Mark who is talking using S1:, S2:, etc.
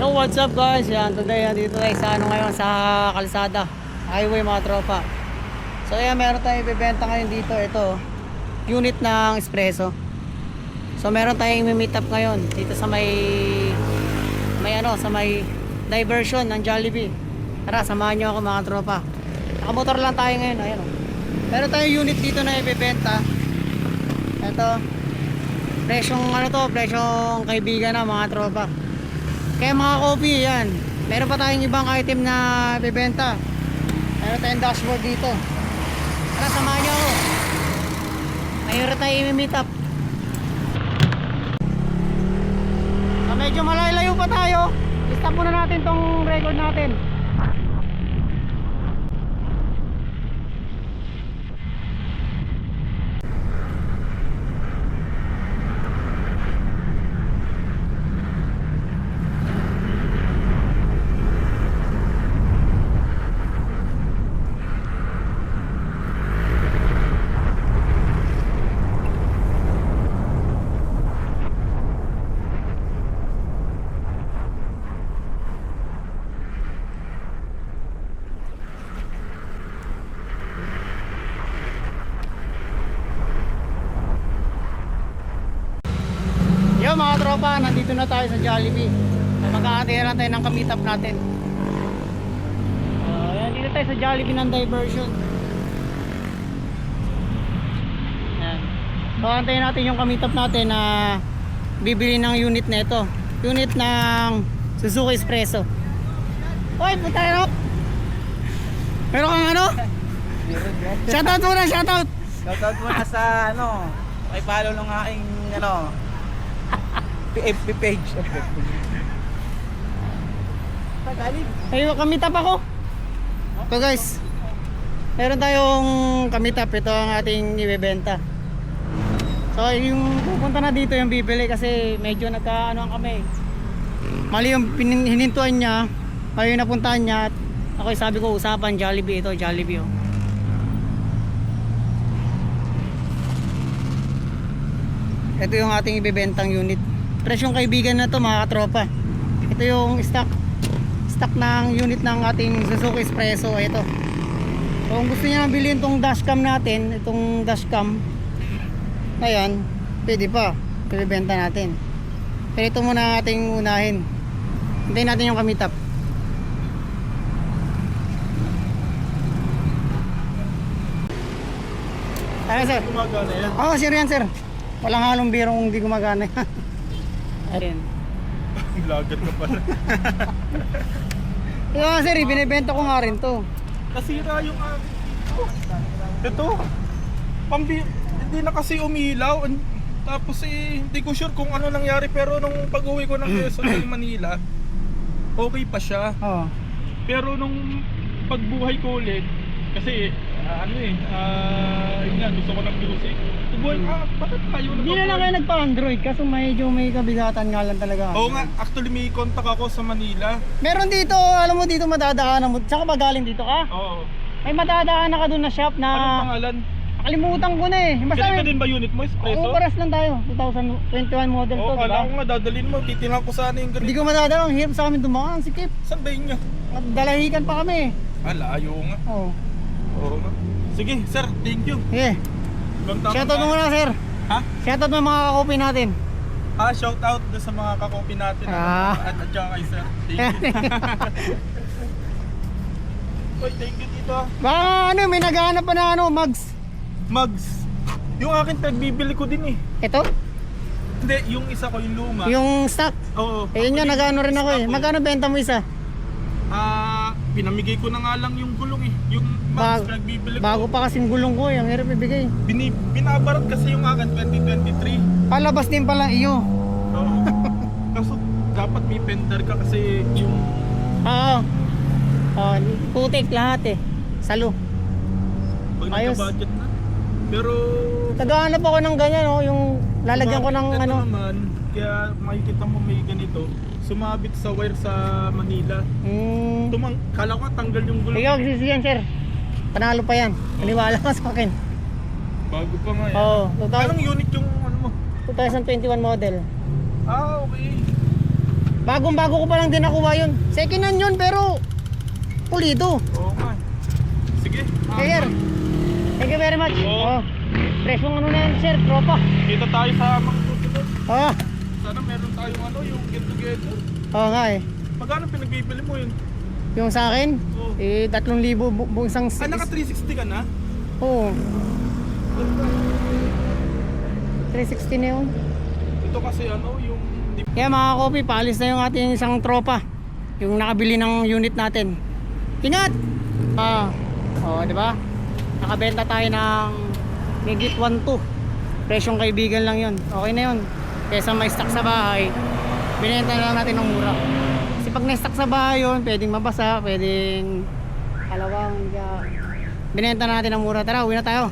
S1: Yo, what's up guys? Yan, today dito tayo sa ngayon sa kalsada, highway mga tropa. So ayan, meron tayong ibebenta ngayon dito. Ito, unit ng espresso. So meron tayong i-meet up ngayon dito sa may sa may diversion ng Jollibee. Tara, samahan nyo ako mga tropa. Nakamotor lang tayo ngayon. Ayan, oh. Meron tayong unit dito na ibebenta. Ito, presyong kaibigan na mga tropa. Kaya mga coffee, yan. Meron pa tayong ibang item na bebenta. Meron tayong dashboard dito. Tara, samahan nyo ako. Mayroon tayong i-meet up. So, medyo malayo pa tayo. I-stop muna natin tong record natin. Yo mga tropa, nandito na tayo sa Jollibee. Mag-aantay lang tayo ng ka-meet up natin. Ayan, dito tayo sa Jollibee ng diversion. Ayan. So antayin natin yung ka-meet up natin na bibili ng unit na ito. Unit ng Suzuki Espresso. Hoy, punta na. Pero kang ano? Shoutout muna, shoutout.
S2: Shoutout muna sa ay follow ng aking FB page.
S1: Ayun, ka-meet up ako. So guys, meron tayong ka-meet up. Ito ang ating ibebenta. So yung pupunta na dito yung bibili kasi medyo nagkaanoan kami. Mali yung hinintuan niya, mali yung napuntahan niya. At ako sabi ko usapan Jollibee, ito Jollibee, oh. Ito yung ating ibebentang unit. Presyong kaibigan na to mga katropa. Ito yung stock ng unit ng ating Suzuki Espresso. Ito. So kung gusto niya bilhin itong dashcam natin, itong dashcam, ayan, pwede pa, ibebenta natin. Pero ito muna ang ating unahin. Hintayin natin yung ka-meet up. Ayan sir.
S2: Gumagana yan.
S1: Oo, sir yan sir. Walang halong biro kung hindi gumagana. Ayan.
S2: Vlogger ka pala.
S1: Ito nga sir, binibenta ko nga rin to.
S2: Nasira yung ito. Hindi na kasi umilaw. Tapos hindi ko sure kung ano nangyari. Pero nung pag-uwi ko ng Quezon sa Manila, okay pa siya.
S1: Oo.
S2: Pero nung pagbuhay ko ulit, kasi yun nga, gusto ko ng music. Bakit tayo
S1: Hindi na lang kayo nagpa-Android kasi medyo may kabigatan nga lang talaga.
S2: Oo nga, actually may contact ako sa Manila.
S1: Meron dito, alam mo dito madadaanan mo. Tsaka ba galing dito ka?
S2: Oo.
S1: May madadaanan ka doon na shop na
S2: Anong pangalan?
S1: nakalimutan ko na eh. Basta
S2: Ganito din ba unit mo, Espresso?
S1: Oo, paras lang tayo. 2021 model to,
S2: Oo,
S1: diba?
S2: kala ko nga dadalhin mo. Titingnan ko sana yung
S1: Hindi
S2: ganito.
S1: ko madadala, ang hirap sa amin dumaan, sikip.
S2: Saan ba yun niya?
S1: Dalahikan pa kami.
S2: Layo nga.
S1: Oo.
S2: Oo nga. Sige, sir, thank you.
S1: Sige. Shoutout mo muna sir.
S2: Ha?
S1: Shoutout mo yung mga kakopi natin.
S2: Shout out doon sa mga kakopi natin. At saka kay sir. Thank you. Uy, thank you dito.
S1: Baka may naghahanap pa na mugs.
S2: Mugs. Yung akin pagbibili ko din eh.
S1: Ito?
S2: Hindi, yung isa ko, yung luma.
S1: Yung stock.
S2: Oo.
S1: Eh yun nga, nagano rin ako eh. Magkano benta mo isa?
S2: Pinamigay ko na nga lang yung gulong eh. Yung mugs nagbibili ko.
S1: Bago pa kasing gulong ko eh. Ang hirap ibigay.
S2: Binabarat kasi yung akin 2023.
S1: Palabas din pala iyo.
S2: Oo. Kaso dapat may fender ka kasi yung
S1: Oo. Oh, putik lahat eh. Salo.
S2: pag
S1: Ayos.
S2: nagka-budget na. Pero
S1: Naghahanap ako ng ganyan oh, yung lalagyan ko ng
S2: ito
S1: ano.
S2: naman, kaya makikita mo may ganito. Sumabit sa wire sa Manila. Kala ko tanggal yung gulong.
S1: Ikaw, magsisiyan sir. Panalo pa yan. Maniwala ka sa akin.
S2: Bago pa nga yan.
S1: Oo.
S2: Anong unit yung ano mo?
S1: 2021 model.
S2: Okay.
S1: Bagong bago ko pa lang din nakuha yun. Second hand yun pero pulido.
S2: Oo nga. Sige.
S1: Sir, thank you very much.
S2: Oo.
S1: Presyong ano na yan sir, tropa.
S2: Kita tayo sa mga susunod.
S1: Oo.
S2: Sana meron tayong ano, yung get together.
S1: Oo nga eh.
S2: Magkano pinagbibili mo yun?
S1: Yung sa akin,
S2: Oo.
S1: 3,000 buong isang
S2: Naka 360 ka na?
S1: Oo. 360 na yun.
S2: Ito kasi ano, yung...
S1: Kaya mga kopi, paalis na yung ating isang tropa. Yung nakabili ng unit natin. Ingat! Di ba? Nakabenta tayo ng higit 1.2. Presyong kaibigan lang yun. Okay na yun. Kesa may stock sa bahay, binenta na lang natin ng mura. Kasi pag na-stock sa bahay yun, pwedeng mabasa, pwedeng halawang. Binenta na natin ng mura. Tara, uwi na tayo.